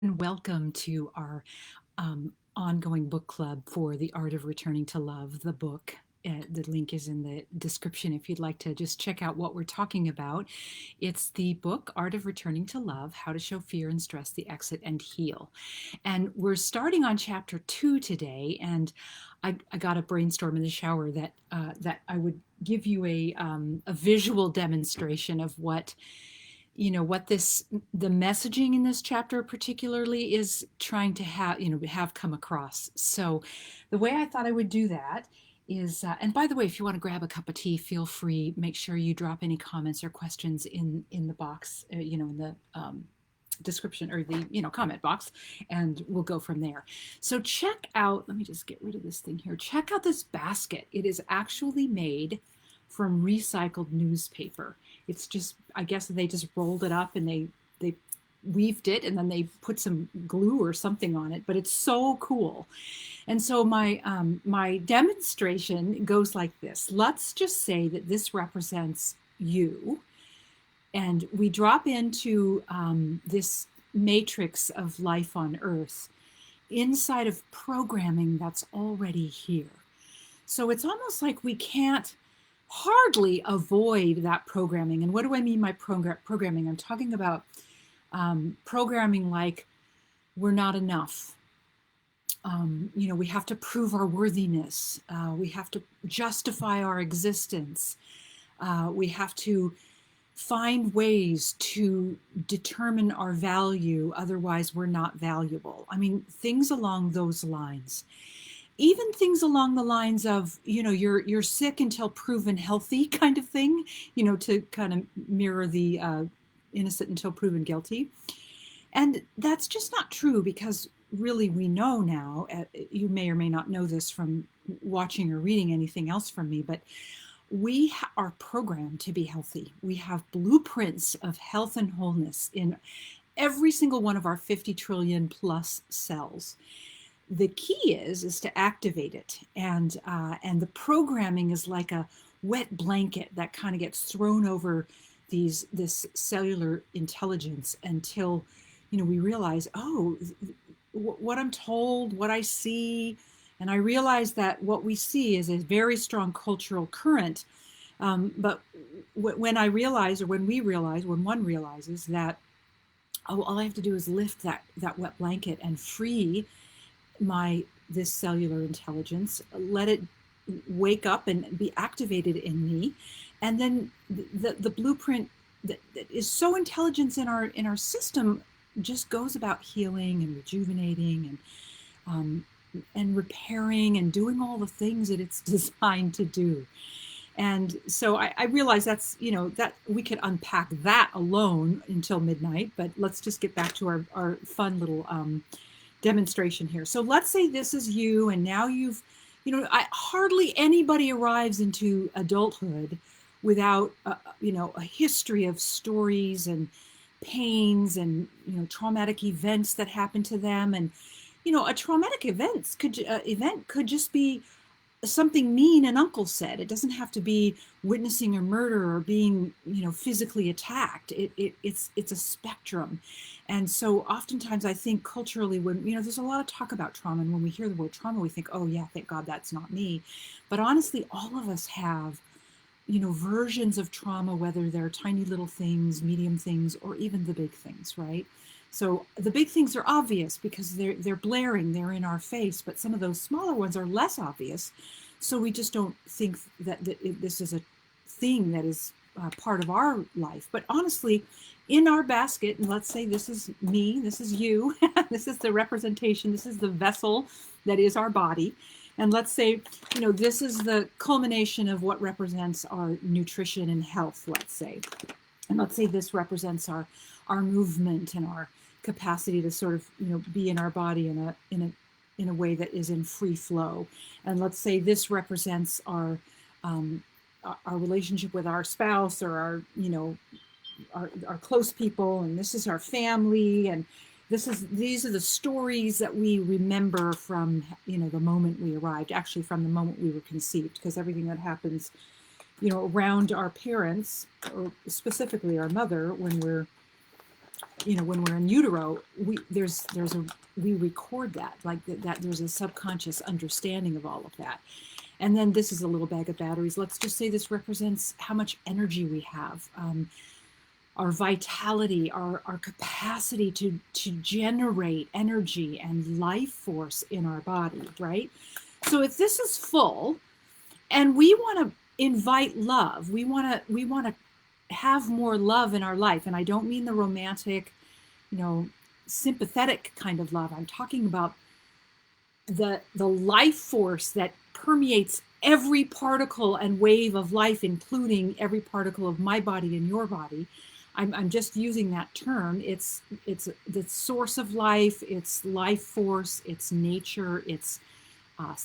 And welcome to our ongoing book club for The Art of Returning to Love, the book. The link is in the description if you'd like to just check out what we're talking about. It's the book, Art of Returning to Love, How to Show Fear and Stress the Exit and Heal. And we're starting on chapter 2 today. And I got a brainstorm in the shower that I would give you a visual demonstration of what the messaging in this chapter particularly is trying to have come across. So the way I thought I would do that is, and by the way, if you want to grab a cup of tea, feel free. Make sure you drop any comments or questions in the box, in the description or the comment box, and we'll go from there. So check out, let me just get rid of this thing here. Check out this basket. It is actually made from recycled newspaper. It's just, I guess they just rolled it up and they weaved it and then they put some glue or something on it, but it's so cool. And so my demonstration goes like this. Let's just say that this represents you, and we drop into this matrix of life on Earth inside of programming that's already here. So it's almost like we can't hardly avoid that programming. And what do I mean by programming? I'm talking about programming like we're not enough. We have to prove our worthiness. We have to justify our existence. We have to find ways to determine our value. Otherwise, we're not valuable. I mean, things along those lines. Even things along the lines of, you're sick until proven healthy kind of thing, to kind of mirror the innocent until proven guilty. And that's just not true, because really we know now, you may or may not know this from watching or reading anything else from me, but we are programmed to be healthy. We have blueprints of health and wholeness in every single one of our 50 trillion plus cells. The key is to activate it, and the programming is like a wet blanket that kind of gets thrown over this cellular intelligence until we realize, oh, what I'm told, what I see, and I realize that what we see is a very strong cultural current. But when I realize, or when one realizes that, oh, all I have to do is lift that wet blanket and free this cellular intelligence, let it wake up and be activated in me, and then the blueprint that is so intelligence in our system just goes about healing and rejuvenating and repairing and doing all the things that it's designed to do. And so I realize that's, that we could unpack that alone until midnight, but let's just get back to our fun little demonstration here. So let's say this is you, and now hardly anybody arrives into adulthood without, a history of stories and pains and, traumatic events that happen to them. And, a traumatic event could just be something mean an uncle said. It doesn't have to be witnessing a murder or being, physically attacked. It's a spectrum. And so oftentimes I think culturally, when, there's a lot of talk about trauma, and when we hear the word trauma, we think, oh yeah, thank God that's not me. But honestly, all of us have, versions of trauma, whether they're tiny little things, medium things, or even the big ththings, right? So the big things are obvious because they're blaring, they're in our face, but some of those smaller ones are less obvious. So we just don't think that this is a thing that is part of our life. But honestly, in our basket, and let's say this is me, this is you, this is the representation, this is the vessel that is our body. And let's say, this is the culmination of what represents our nutrition and health, let's say. And let's say this represents our movement and our capacity to sort of, be in our body in a way that is in free flow. And let's say this represents our relationship with our spouse, or our close people, and this is our family, and these are the stories that we remember from the moment we arrived, actually from the moment we were conceived, because everything that happens around our parents, or specifically our mother, when we're when we're in utero, we record that, like that there's a subconscious understanding of all of that. And then this is a little bag of batteries. Let's just say this represents how much energy we have, our vitality, our capacity to generate energy and life force in our body, right? So if this is full and we want to invite love, we want to have more love in our life. And I don't mean the romantic, sympathetic kind of love. I'm talking about the life force that permeates every particle and wave of life, including every particle of my body and your body. I'm just using that term. It's the source of life. It's life force. It's nature. It's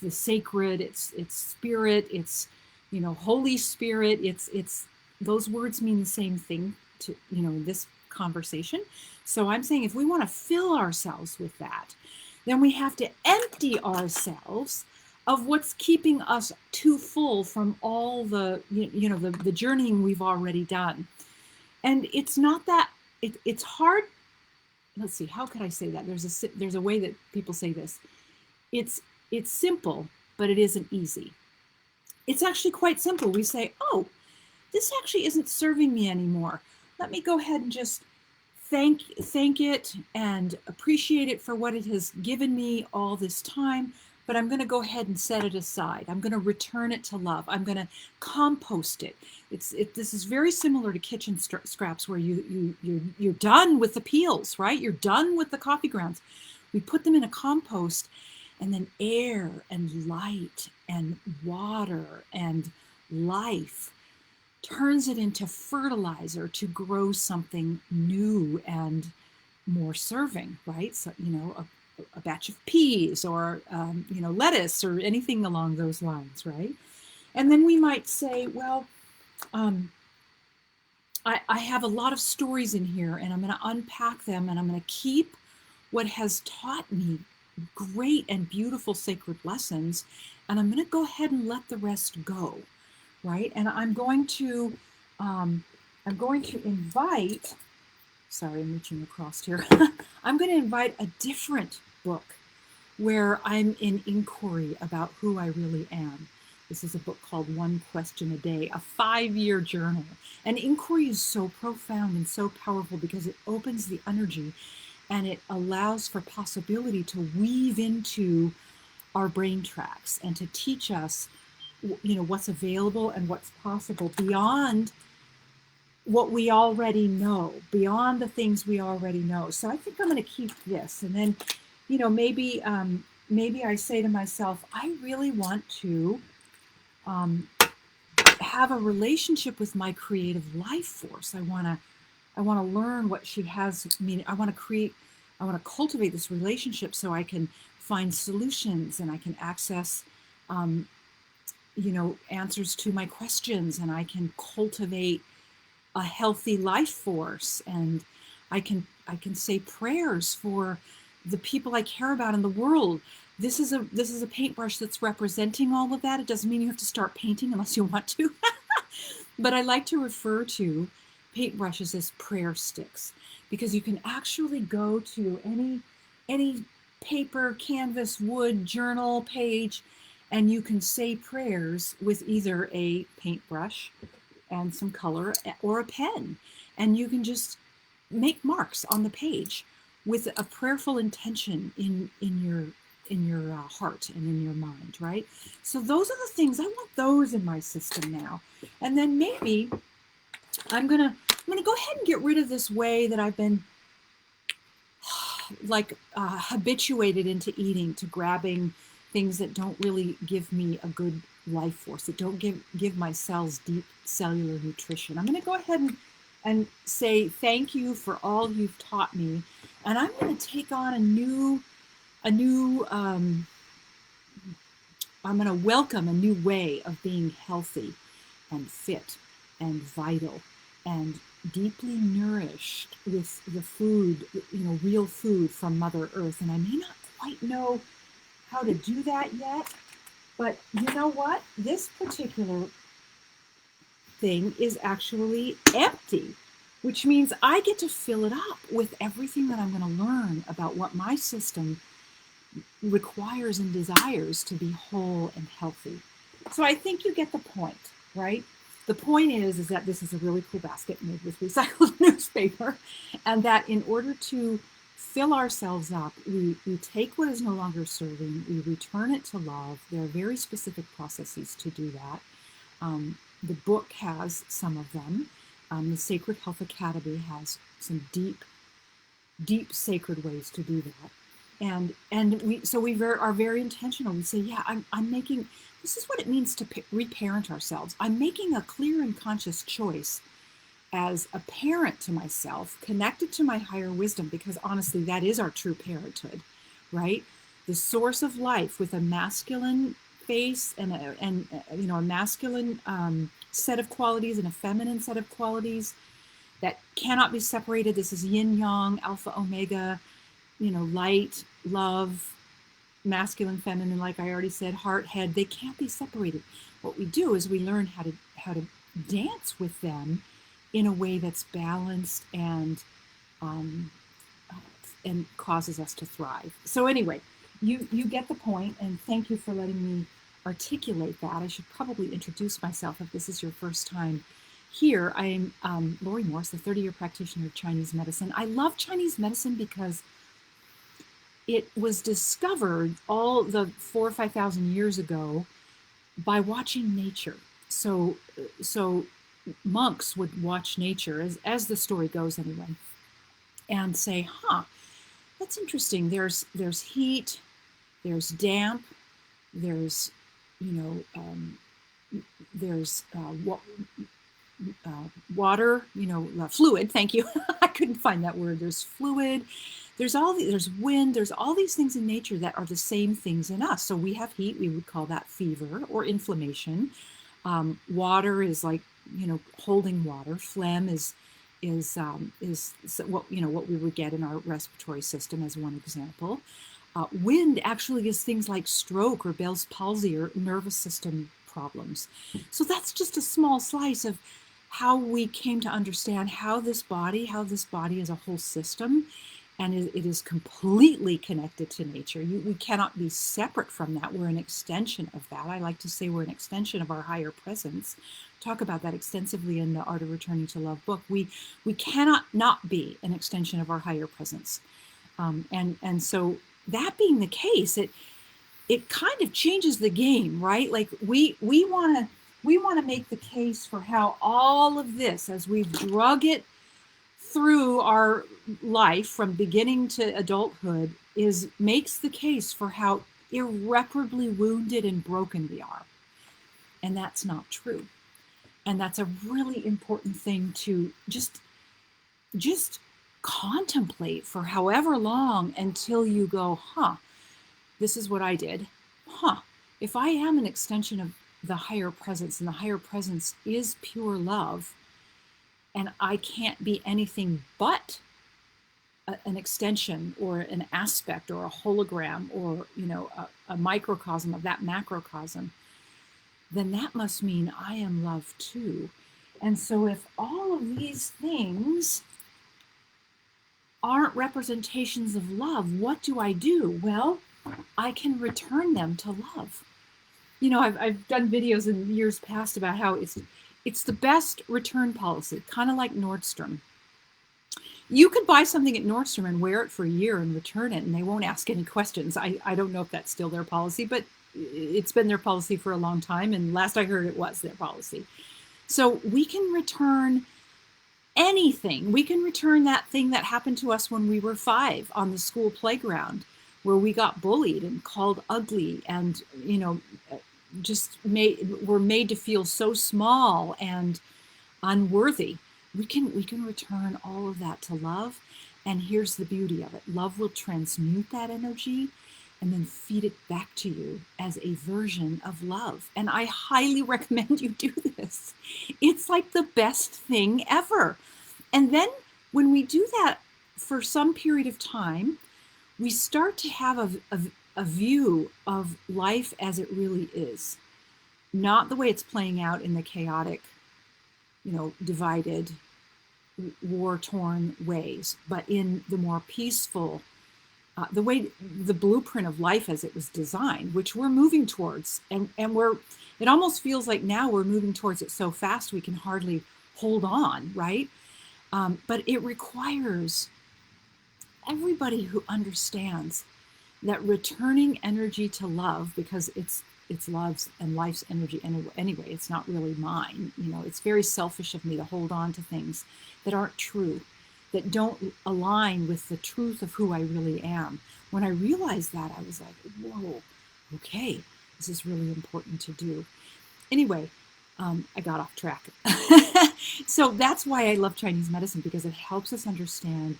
the sacred. It's spirit. It's Holy Spirit. It's those words mean the same thing to in this conversation. So I'm saying if we want to fill ourselves with that, then we have to empty ourselves of what's keeping us too full from all the the journeying we've already done. And it's not that it's hard. Let's see, how could I say that? There's a way that people say this. It's simple, but it isn't easy. It's actually quite simple. We say, oh, this actually isn't serving me anymore. Let me go ahead and just thank it and appreciate it for what it has given me all this time, but I'm going to go ahead and set it aside. I'm going to return it to love. I'm going to compost it. This is very similar to kitchen scraps, where you're done with the peels, right? You're done with the coffee grounds. We put them in a compost, and then air and light and water and life turns it into fertilizer to grow something new and more serving, right? So, a batch of peas or, lettuce or anything along those lines, right? And then we might say, well, I have a lot of stories in here, and I'm going to unpack them, and I'm going to keep what has taught me great and beautiful sacred lessons, and I'm going to go ahead and let the rest go. Right, and I'm going to invite. Sorry, I'm reaching across here. I'm going to invite a different book where I'm in inquiry about who I really am. This is a book called One Question a Day, a 5-year journal. And inquiry is so profound and so powerful because it opens the energy and it allows for possibility to weave into our brain tracks and to teach us what's available and what's possible beyond what we already know, beyond the things we already know. So I think I'm going to keep this, and then maybe I say to myself, I really want to have a relationship with my creative life force. I want to learn what she has. I want to cultivate this relationship so I can find solutions and I can access answers to my questions, and I can cultivate a healthy life force, and I can say prayers for the people I care about in the world. This is a paintbrush that's representing all of that. It doesn't mean you have to start painting unless you want to. But I like to refer to paintbrushes as prayer sticks, because you can actually go to any paper, canvas, wood, journal page, and you can say prayers with either a paintbrush and some color or a pen. And you can just make marks on the page with a prayerful intention in your heart and in your mind, right? So those are the things, I want those in my system now. And then maybe I'm gonna go ahead and get rid of this way that I've been habituated into eating, to grabbing things that don't really give me a good life force, that don't give my cells deep cellular nutrition. I'm going to go ahead and say thank you for all you've taught me, and I'm going to take on I'm going to welcome a new way of being healthy and fit and vital and deeply nourished with the food, real food from Mother Earth. And I may not quite know how to do that yet, but you know what? This particular thing is actually empty. which means I get to fill it up with everything that I'm going to learn about what my system requires and desires to be whole and healthy. So I think you get the point, right? The point is that this is a really cool basket made with recycled newspaper, and that in order to fill ourselves up, we take what is no longer serving, we return it to love. There are very specific processes to do that. The book has some of them. The Sacred Health Academy has some deep, deep sacred ways to do that. And we are very intentional. We say, yeah, I'm making, this is what it means to reparent ourselves. I'm making a clear and conscious choice as a parent to myself, connected to my higher wisdom, because honestly, that is our true parenthood, right? The source of life with a masculine face and a masculine set of qualities and a feminine set of qualities that cannot be separated. This is yin yang, alpha omega, light, love, masculine, feminine, like I already said, heart, head. They can't be separated. What we do is we learn how to dance with them in a way that's balanced um, and causes us to thrive. So anyway, you get the point, and thank you for letting me articulate that. I should probably introduce myself if this is your first time here. I'm Laurie Morse, the 30-year practitioner of Chinese medicine. I love Chinese medicine because it was discovered all the 4,000 or 5,000 years ago by watching nature. So monks would watch nature, as the story goes anyway, and say, that's interesting. There's heat, there's damp, there's there's water, fluid. Thank you. I couldn't find that word. There's fluid. There's wind. There's all these things in nature that are the same things in us. So we have heat. We would call that fever or inflammation. Water is like holding water. Phlegm is what what we would get in our respiratory system as one example. Wind actually is things like stroke or Bell's palsy or nervous system problems. So that's just a small slice of how we came to understand how this body is a whole system, and it is completely connected to nature. We cannot be separate from that. We're an extension of that. I like to say we're an extension of our higher presence. Talk about that extensively in the Art of Returning to Love book. We cannot not be an extension of our higher presence. And so that being the case, it kind of changes the game, right? Like we want to make the case for how all of this, as we've drug it through our life from beginning to adulthood, makes the case for how irreparably wounded and broken we are. And that's not true. And that's a really important thing to just contemplate for however long until you go, this is what I did. If I am an extension of the higher presence, and the higher presence is pure love, and I can't be anything but an extension or an aspect or a hologram or a microcosm of that macrocosm, then that must mean I am love too. And so if all of these things aren't representations of love, what do I do? Well, I can return them to love. I've done videos in years past about how it's the best return policy, kind of like Nordstrom. You could buy something at Nordstrom and wear it for a year and return it, and they won't ask any questions. I don't know if that's still their policy, but it's been their policy for a long time, and last I heard it was their policy. So we can return anything. We can return that thing that happened to us when we were 5 on the school playground, where we got bullied and called ugly and were made to feel so small and unworthy. We can return all of that to love. And here's the beauty of it. Love will transmute that energy and then feed it back to you as a version of love. And I highly recommend you do this. It's like the best thing ever. And then when we do that for some period of time, we start to have a view of life as it really is, not the way it's playing out in the chaotic, divided, war-torn ways, but in the more peaceful, the way, the blueprint of life as it was designed, which we're moving towards. And we're, it almost feels like now we're moving towards it so fast we can hardly hold on, right? But it requires everybody who understands that returning energy to love, because it's love's and life's energy anyway, it's not really mine. You know, it's very selfish of me to hold on to things that aren't true, that don't align with the truth of who I really am. When I realized that, I was like, whoa, okay, this is really important to do. Anyway, I got off track. So that's why I love Chinese medicine, because it helps us understand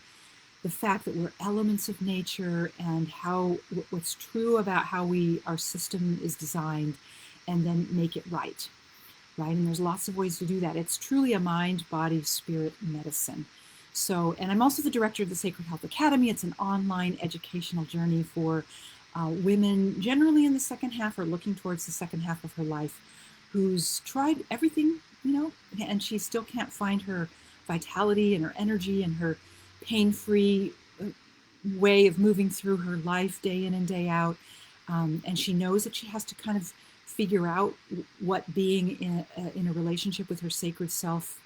the fact that we're elements of nature, and how, what's true about how our system is designed, and then make it right. And there's lots of ways to do that. It's truly a mind, body, spirit medicine. So, and I'm also the director of the Sacred Health Academy. It's an online educational journey for women, generally in the second half or looking towards the second half of her life, who's tried everything, you know, and she still can't find her vitality and her energy and her pain-free way of moving through her life day in and day out. And she knows that she has to kind of figure out what being in a relationship with her sacred self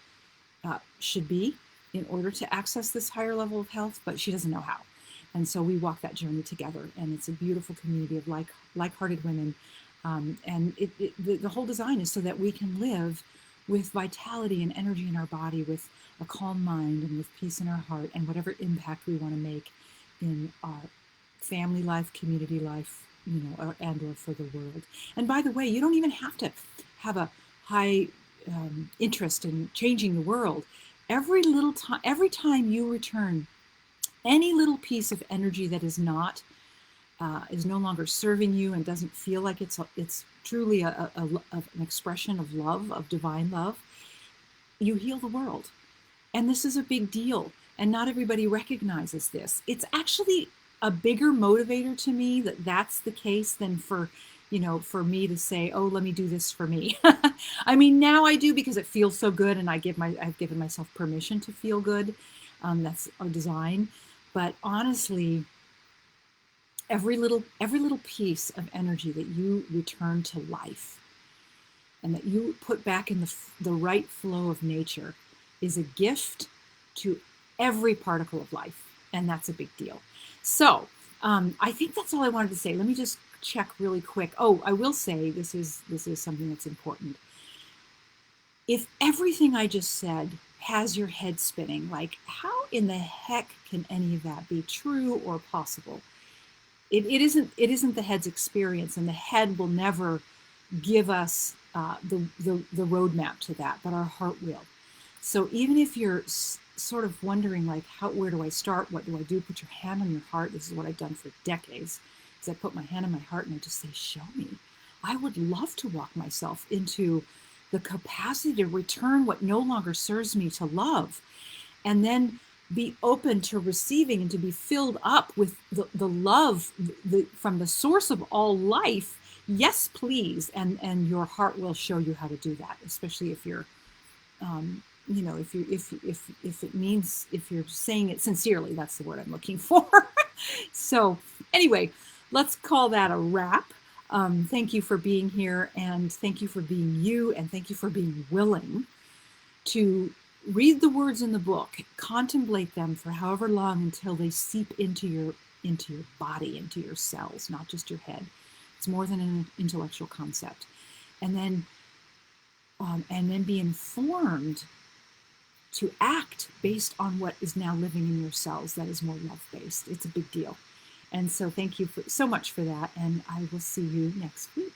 should be in order to access this higher level of health, but she doesn't know how. And so we walk that journey together, and it's a beautiful community of like-hearted women. And the whole design is so that we can live with vitality and energy in our body, with a calm mind and with peace in our heart, and whatever impact we want to make in our family life, community life, you know, or for the world. And by the way, you don't even have to have a high interest in changing the world. Every time you return any little piece of energy that is no longer serving you and doesn't feel like it's truly an expression of love, of divine love, you heal the world. And this is a big deal. And not everybody recognizes this. It's actually a bigger motivator to me that that's the case than for me to say, oh, let me do this for me. I mean, now I do, because it feels so good, and I've given myself permission to feel good. That's our design. But honestly, every little piece of energy that you return to life and that you put back in the right flow of nature is a gift to every particle of life. And that's a big deal. So I think that's all I wanted to say. Let me just check really quick. Oh, I will say this is something that's important. If everything I just said has your head spinning, like, how in the heck can any of that be true or possible? It isn't the head's experience, and the head will never give us the roadmap to that, but our heart will. So even if you're sort of wondering, like, where do I start? What do I do? Put your hand on your heart. This is what I've done for decades. Is I put my hand on my heart and I just say, show me. I would love to walk myself into the capacity to return what no longer serves me to love, and then be open to receiving and to be filled up with the love from the source of all life. Yes, please. And your heart will show you how to do that, especially if you're, if it means, if you're saying it sincerely. That's the word I'm looking for. So anyway, let's call that a wrap. Thank you for being here, and thank you for being you, and thank you for being willing to read the words in the book, contemplate them for however long until they seep into your body, into your cells, not just your head. It's more than an intellectual concept. And then be informed to act based on what is now living in your cells that is more love-based. It's a big deal. And so thank you so much for that, and I will see you next week.